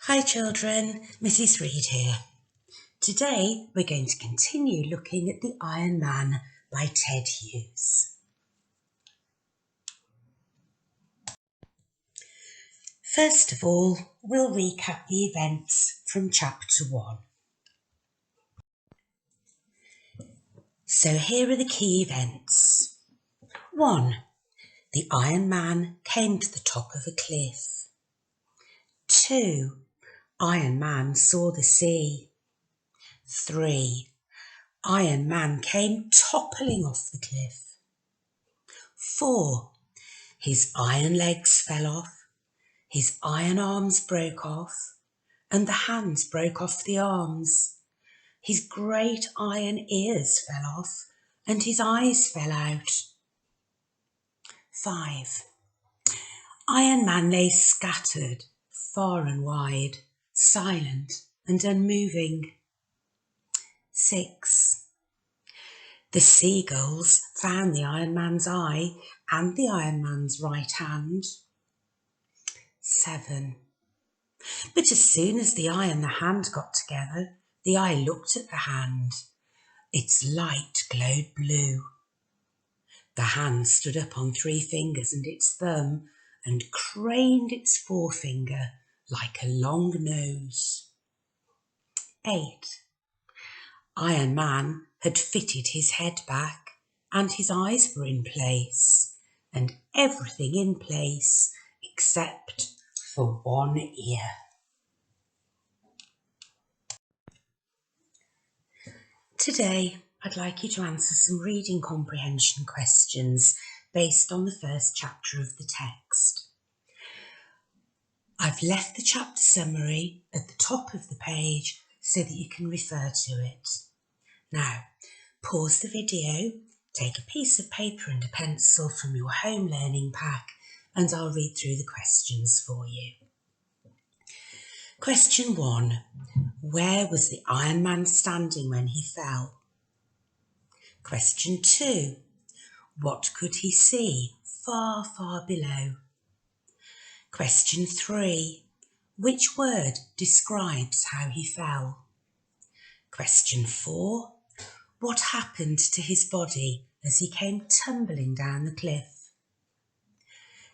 Hi children, Mrs. Reed here. Today we're going to continue looking at The Iron Man by Ted Hughes. First of all, we'll recap the events from chapter 1. So here are the key events. 1. The Iron Man came to the top of a cliff. 2. Iron Man saw the sea. 3. Iron Man came toppling off the cliff. 4. His iron legs fell off, his iron arms broke off, and the hands broke off the arms. His great iron ears fell off, and his eyes fell out. 5. Iron Man lay scattered, far and wide, silent and unmoving. 6. The seagulls found the Iron Man's eye and the Iron Man's right hand. 7. But as soon as the eye and the hand got together, the eye looked at the hand. Its light glowed blue. The hand stood up on 3 fingers and its thumb and craned its forefinger like a long nose. 8. Iron Man had fitted his head back and his eyes were in place and everything in place except for one ear. Today, I'd like you to answer some reading comprehension questions based on the first chapter of the text. I've left the chapter summary at the top of the page so that you can refer to it. Now, pause the video, take a piece of paper and a pencil from your home learning pack, and I'll read through the questions for you. Question 1. Where was the Iron Man standing when he fell? Question 2. What could he see far, far below? Question 3. Which word describes how he fell? Question 4. What happened to his body as he came tumbling down the cliff?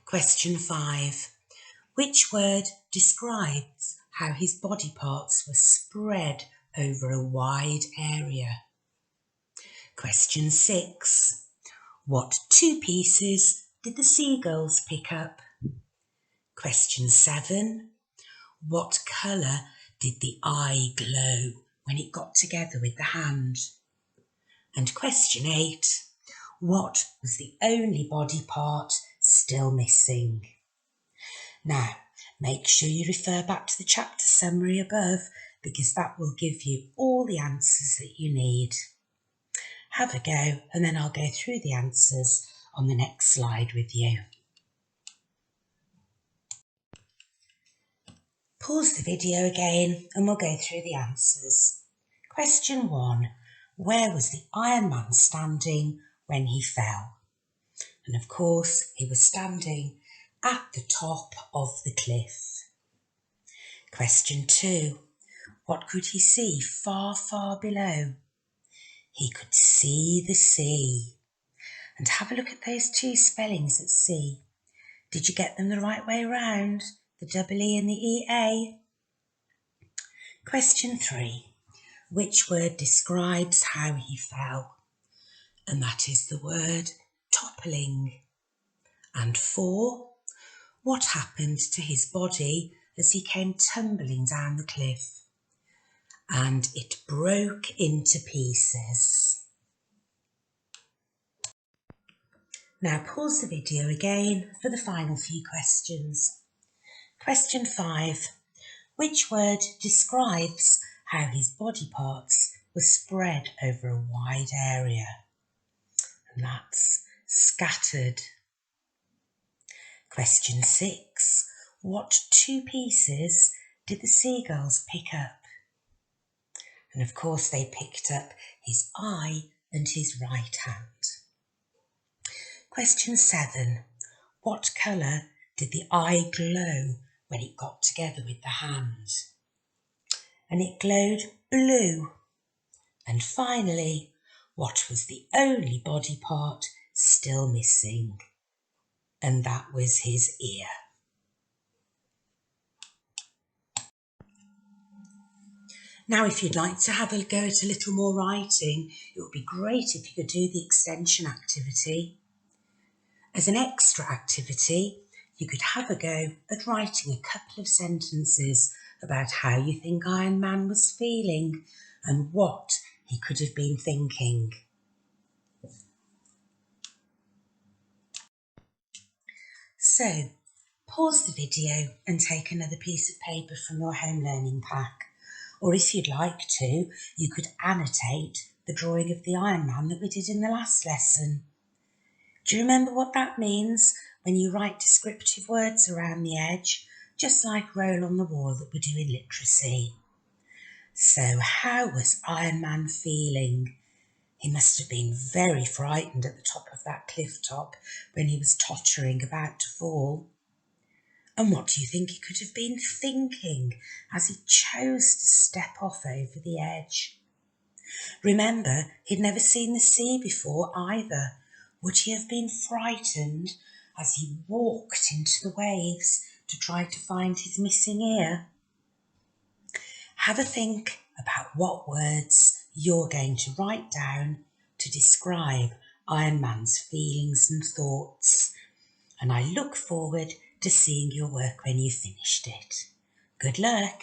Question 5. Which word describes how his body parts were spread over a wide area? Question 6. What 2 pieces did the seagulls pick up? Question 7. What colour did the eye glow when it got together with the hand? And question 8. What was the only body part still missing? Now, make sure you refer back to the chapter summary above because that will give you all the answers that you need. Have a go and then I'll go through the answers on the next slide with you. Pause the video again and we'll go through the answers. Question 1. Where was the Iron Man standing when he fell? And of course, he was standing at the top of the cliff. Question 2. What could he see far, far below? He could see the sea. And have a look at those 2 spellings at sea. Did you get them the right way round? The double E and the EA? Question 3. Which word describes how he fell? And that is the word toppling. And 4. What happened to his body as he came tumbling down the cliff? And it broke into pieces. Now pause the video again for the final few questions. Question 5. Which word describes how his body parts were spread over a wide area? And that's scattered. Question 6. What 2 pieces did the seagulls pick up? And of course they picked up his eye and his right hand. Question 7. What colour did the eye glow when it got together with the hand. And it glowed blue. And finally, what was the only body part still missing? And that was his ear. Now, if you'd like to have a go at a little more writing, it would be great if you could do the extension activity. As an extra activity, you could have a go at writing a couple of sentences about how you think Iron Man was feeling and what he could have been thinking. So, pause the video and take another piece of paper from your home learning pack. Or if you'd like to, you could annotate the drawing of the Iron Man that we did in the last lesson. Do you remember what that means when you write descriptive words around the edge, just like roll on the wall that we do in literacy? So how was Iron Man feeling? He must have been very frightened at the top of that cliff top when he was tottering about to fall. And what do you think he could have been thinking as he chose to step off over the edge? Remember, he'd never seen the sea before either. Would he have been frightened as he walked into the waves to try to find his missing ear? Have a think about what words you're going to write down to describe Iron Man's feelings and thoughts. And I look forward to seeing your work when you've finished it. Good luck!